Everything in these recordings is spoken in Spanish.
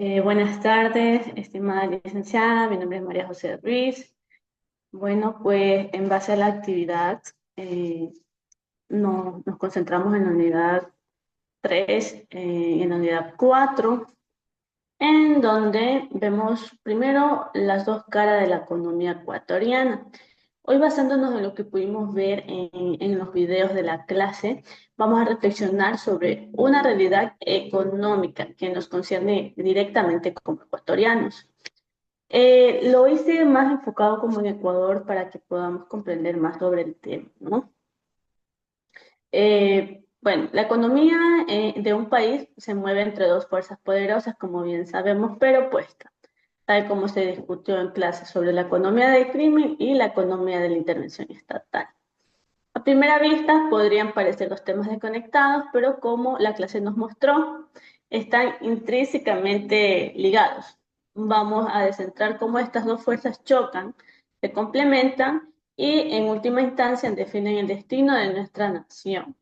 Buenas tardes, estimada licenciada. Mi nombre es María José Ruiz. Bueno, pues en base a la actividad, nos concentramos en la unidad 3 y en la unidad 4, en donde vemos primero las dos caras de la economía ecuatoriana. Hoy, basándonos en lo que pudimos ver en los videos de la clase, vamos a reflexionar sobre una realidad económica que nos concierne directamente como ecuatorianos. Lo hice más enfocado como en Ecuador para que podamos comprender más sobre el tema, ¿no? Bueno, la economía de un país se mueve entre dos fuerzas poderosas, como bien sabemos, pero opuestas, tal como se discutió en clase sobre la economía del crimen y la economía de la intervención estatal. A primera vista podrían parecer los temas desconectados, pero como la clase nos mostró, están intrínsecamente ligados. Vamos a descentrar cómo estas dos fuerzas chocan, se complementan y en última instancia definen el destino de nuestra nación.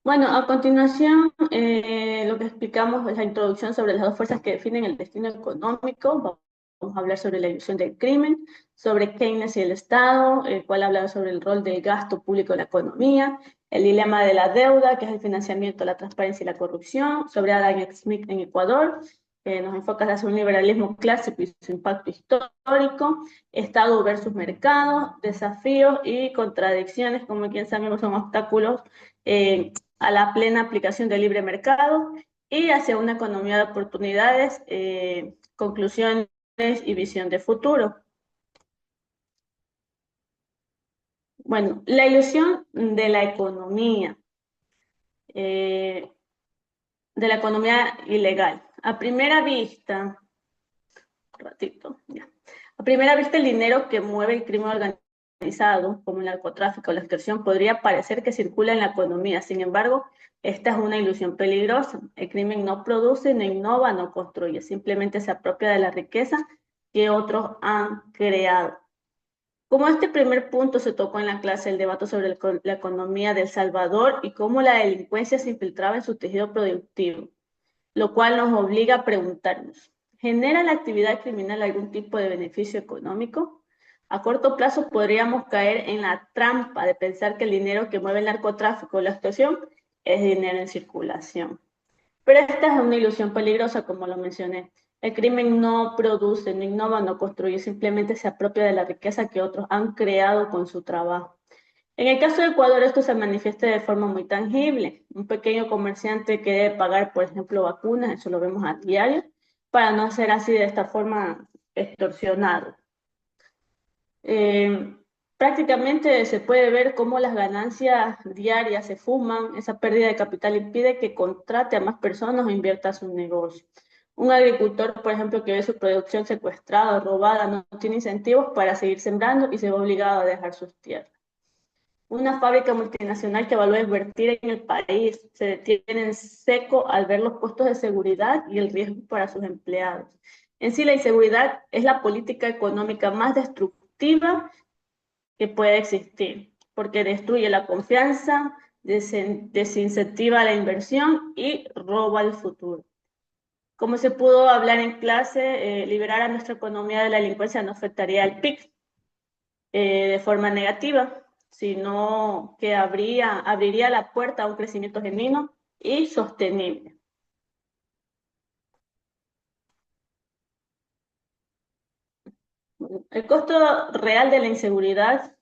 Bueno, a continuación, lo que explicamos es la introducción sobre las dos fuerzas que definen el destino económico. Vamos a hablar sobre la ilusión del crimen, sobre Keynes y el Estado, el cual habla sobre el rol del gasto público en la economía, el dilema de la deuda, que es el financiamiento, la transparencia y la corrupción, sobre Adam Smith en Ecuador, que nos enfoca hacia un liberalismo clásico y su impacto histórico, Estado versus mercado, desafíos y contradicciones, como quien sabemos son obstáculos a la plena aplicación del libre mercado y hacia una economía de oportunidades, conclusiones y visión de futuro. Bueno, la ilusión eh, de la economía ilegal. A primera vista, ratito, ya. A primera vista, el dinero que mueve el crimen organizado, como el narcotráfico o la extorsión, podría parecer que circula en la economía. Sin embargo, esta es una ilusión peligrosa. El crimen no produce, no innova, no construye. Simplemente se apropia de la riqueza que otros han creado. Como este primer punto se tocó en la clase, el debate sobre la economía de El Salvador y cómo la delincuencia se infiltraba en su tejido productivo, lo cual nos obliga a preguntarnos, ¿genera la actividad criminal algún tipo de beneficio económico? A corto plazo podríamos caer en la trampa de pensar que el dinero que mueve el narcotráfico o la extorsión es dinero en circulación. Pero esta es una ilusión peligrosa, como lo mencioné. El crimen no produce, no innova, no construye, simplemente se apropia de la riqueza que otros han creado con su trabajo. En el caso de Ecuador, esto se manifiesta de forma muy tangible. Un pequeño comerciante que debe pagar, por ejemplo, vacunas, eso lo vemos a diario, para no ser así de esta forma extorsionado. Eh, Prácticamente se puede ver cómo las ganancias diarias se fuman, esa pérdida de capital impide que contrate a más personas o invierta a su negocio. Un agricultor, por ejemplo, que ve su producción secuestrada, robada, no tiene incentivos para seguir sembrando y se ve obligado a dejar sus tierras. Una fábrica multinacional que evalúa invertir en el país se detiene en seco al ver los costos de seguridad y el riesgo para sus empleados. En sí, la inseguridad es la política económica más destructiva que puede existir, porque destruye la confianza, desincentiva la inversión y roba el futuro. Como se pudo hablar en clase, liberar a nuestra economía de la delincuencia no afectaría al PIB de forma negativa, sino que abriría la puerta a un crecimiento genuino y sostenible. El costo real de la inseguridad,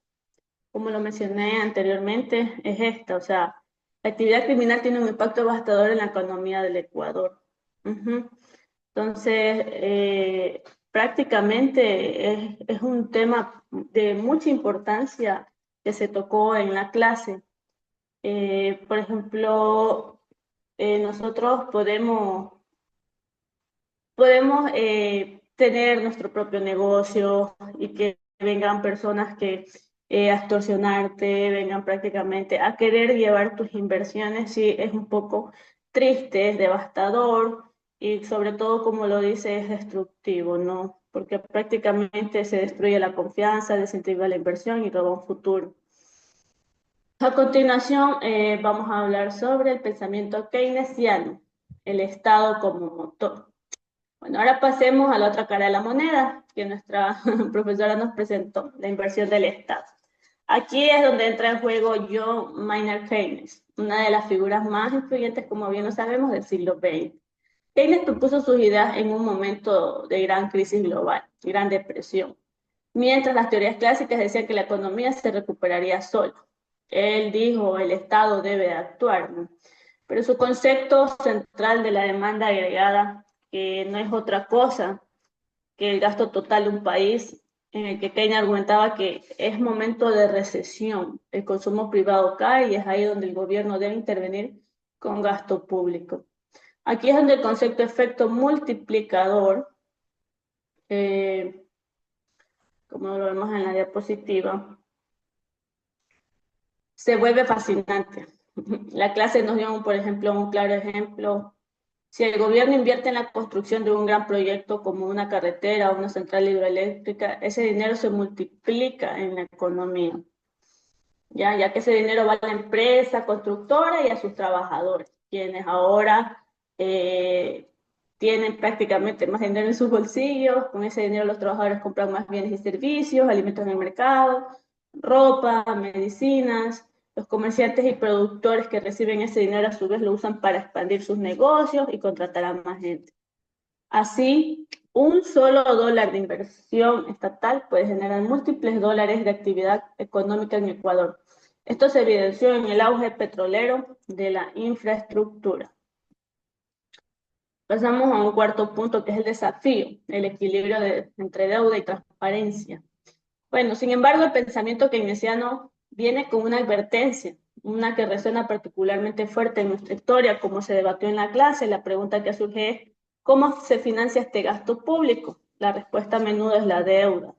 como lo mencioné anteriormente, es esta, o sea, la actividad criminal tiene un impacto devastador en la economía del Ecuador. Uh-huh. Entonces, prácticamente es un tema de mucha importancia que se tocó en la clase. Por ejemplo, nosotros podemos tener nuestro propio negocio y que vengan personas que a extorsionarte, vengan prácticamente a querer llevar tus inversiones, sí, es un poco triste, es devastador y sobre todo, como lo dice, es destructivo, ¿no? Porque prácticamente se destruye la confianza, desincentiva la inversión y roba un futuro. A continuación, vamos a hablar sobre el pensamiento keynesiano. el Estado como motor. Bueno, ahora pasemos a la otra cara de la moneda que nuestra profesora nos presentó, la inversión del Estado. Aquí es donde entra en juego John Maynard Keynes, una de las figuras más influyentes, como bien lo sabemos, del siglo XX. Keynes propuso sus ideas en un momento de gran crisis global, gran depresión, mientras las teorías clásicas decían que la economía se recuperaría sola. Él dijo, el Estado debe actuar, ¿no? Pero su concepto central de la demanda agregada, que no es otra cosa que el gasto total de un país, en el que Keynes argumentaba que es momento de recesión, el consumo privado cae y es ahí donde el gobierno debe intervenir con gasto público. Aquí es donde el concepto de efecto multiplicador, como lo vemos en la diapositiva, se vuelve fascinante. La clase nos dio, por ejemplo, un claro ejemplo. Si el gobierno invierte en la construcción de un gran proyecto como una carretera o una central hidroeléctrica, ese dinero se multiplica en la economía, ya que ese dinero va a la empresa constructora y a sus trabajadores, quienes ahora tienen prácticamente más dinero en sus bolsillos. Con ese dinero los trabajadores compran más bienes y servicios, alimentos en el mercado, ropa, medicinas. Los comerciantes y productores que reciben ese dinero a su vez lo usan para expandir sus negocios y contratar a más gente. Así, un solo dólar de inversión estatal puede generar múltiples dólares de actividad económica en Ecuador. Esto se evidenció en el auge petrolero de la infraestructura. Pasamos a un cuarto punto, que es el desafío, el equilibrio entre deuda y transparencia. Bueno, sin embargo, el pensamiento keynesiano viene con una advertencia, una que resuena particularmente fuerte en nuestra historia, como se debatió en la clase. La pregunta que surge es, ¿cómo se financia este gasto público? La respuesta a menudo es la deuda.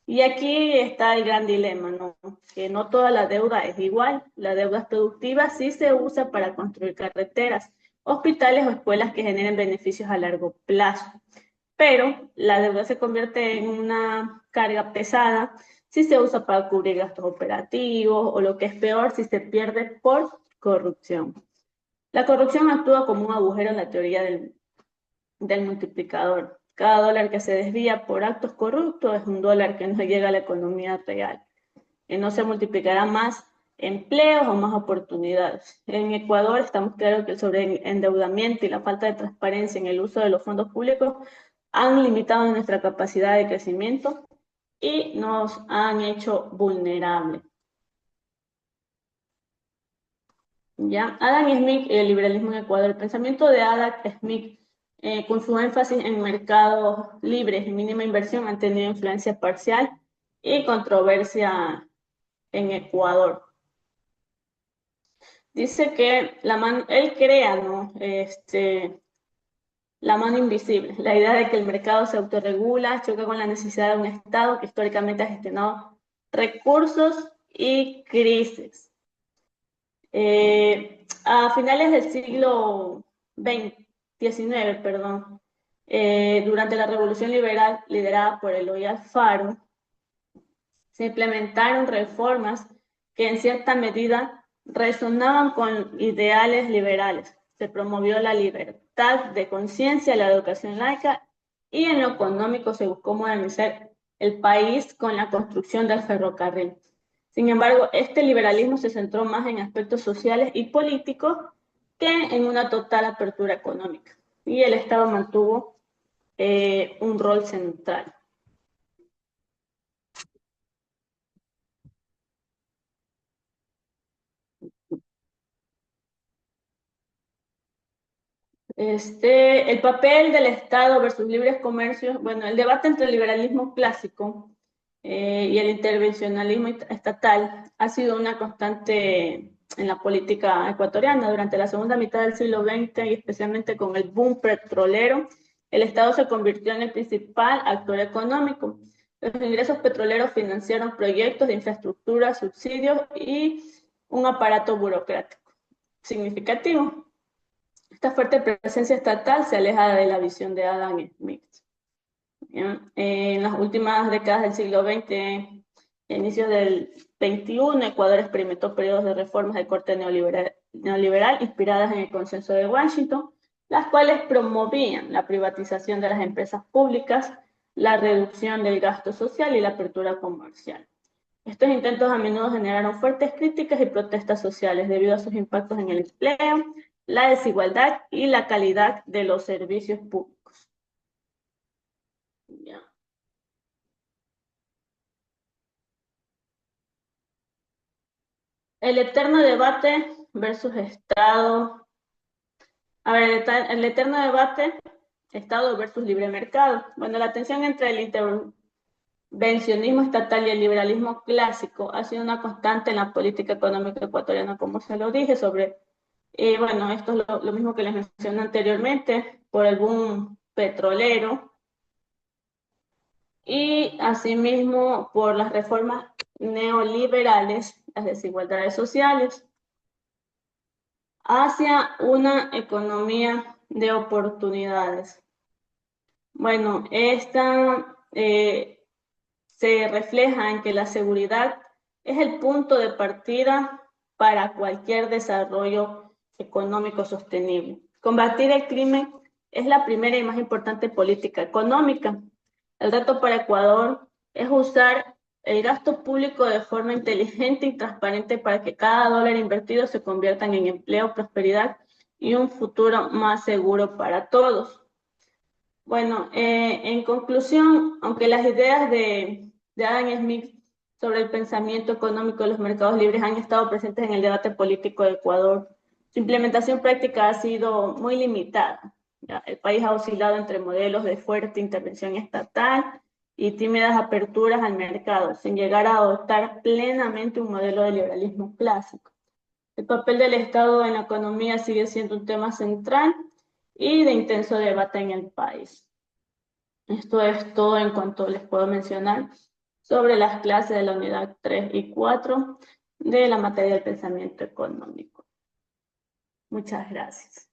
Y aquí está el gran dilema, ¿no? Que no toda la deuda es igual. La deuda productiva sí se usa para construir carreteras, hospitales o escuelas que generen beneficios a largo plazo. Pero la deuda se convierte en una carga pesada si se usa para cubrir gastos operativos, o lo que es peor, si se pierde por corrupción. La corrupción actúa como un agujero en la teoría del multiplicador. Cada dólar que se desvía por actos corruptos es un dólar que no llega a la economía real, que no se multiplicará más empleos o más oportunidades. En Ecuador estamos claros que el sobreendeudamiento y la falta de transparencia en el uso de los fondos públicos han limitado nuestra capacidad de crecimiento y nos han hecho vulnerables. ¿Ya? Adam Smith y el liberalismo en Ecuador. El pensamiento de Adam Smith, con su énfasis en mercados libres y mínima inversión, han tenido influencia parcial y controversia en Ecuador. Dice que él crea, ¿no? La mano invisible, la idea de que el mercado se autorregula, choca con la necesidad de un Estado que históricamente ha gestionado recursos y crisis. A finales del siglo XIX, perdón, durante la Revolución Liberal liderada por Eloy Alfaro, se implementaron reformas que en cierta medida resonaban con ideales liberales. Se promovió la libertad de conciencia, la educación laica, y en lo económico se buscó modernizar el país con la construcción del ferrocarril. Sin embargo, este liberalismo se centró más en aspectos sociales y políticos que en una total apertura económica, y el Estado mantuvo un rol central. El papel del Estado versus libres comercios. Bueno, el debate entre el liberalismo clásico y el intervencionalismo estatal ha sido una constante en la política ecuatoriana. Durante la segunda mitad del siglo XX, y especialmente con el boom petrolero, el Estado se convirtió en el principal actor económico. Los ingresos petroleros financiaron proyectos de infraestructura, subsidios y un aparato burocrático significativo. Esta fuerte presencia estatal se aleja de la visión de Adam Smith. En las últimas décadas del siglo XX, inicios del XXI, Ecuador experimentó periodos de reformas de corte neoliberal inspiradas en el consenso de Washington. las cuales promovían la privatización de las empresas públicas, la reducción del gasto social y la apertura comercial. Estos intentos a menudo generaron fuertes críticas y protestas sociales debido a sus impactos en el empleo, la desigualdad y la calidad de los servicios públicos. Ya. El eterno debate versus Estado. A ver, el eterno debate, Estado versus libre mercado. Bueno, la tensión entre el intervencionismo estatal y el liberalismo clásico ha sido una constante en la política económica ecuatoriana, como se lo dije, sobre, bueno, esto es lo mismo que les mencioné anteriormente, por el boom petrolero y asimismo por las reformas neoliberales, las desigualdades sociales, hacia una economía de oportunidades. Bueno, esta se refleja en que la seguridad es el punto de partida para cualquier desarrollo económico sostenible. Combatir el crimen es la primera y más importante política económica. El reto para Ecuador es usar el gasto público de forma inteligente y transparente para que cada dólar invertido se convierta en empleo, prosperidad y un futuro más seguro para todos. Bueno, en conclusión, aunque las ideas de Adam Smith sobre el pensamiento económico de los mercados libres han estado presentes en el debate político de Ecuador, su implementación práctica ha sido muy limitada. ¿Ya? El país ha oscilado entre modelos de fuerte intervención estatal y tímidas aperturas al mercado, sin llegar a adoptar plenamente un modelo de liberalismo clásico. El papel del Estado en la economía sigue siendo un tema central y de intenso debate en el país. Esto es todo en cuanto les puedo mencionar sobre las clases de la unidad 3 y 4 de la materia del pensamiento económico. Muchas gracias.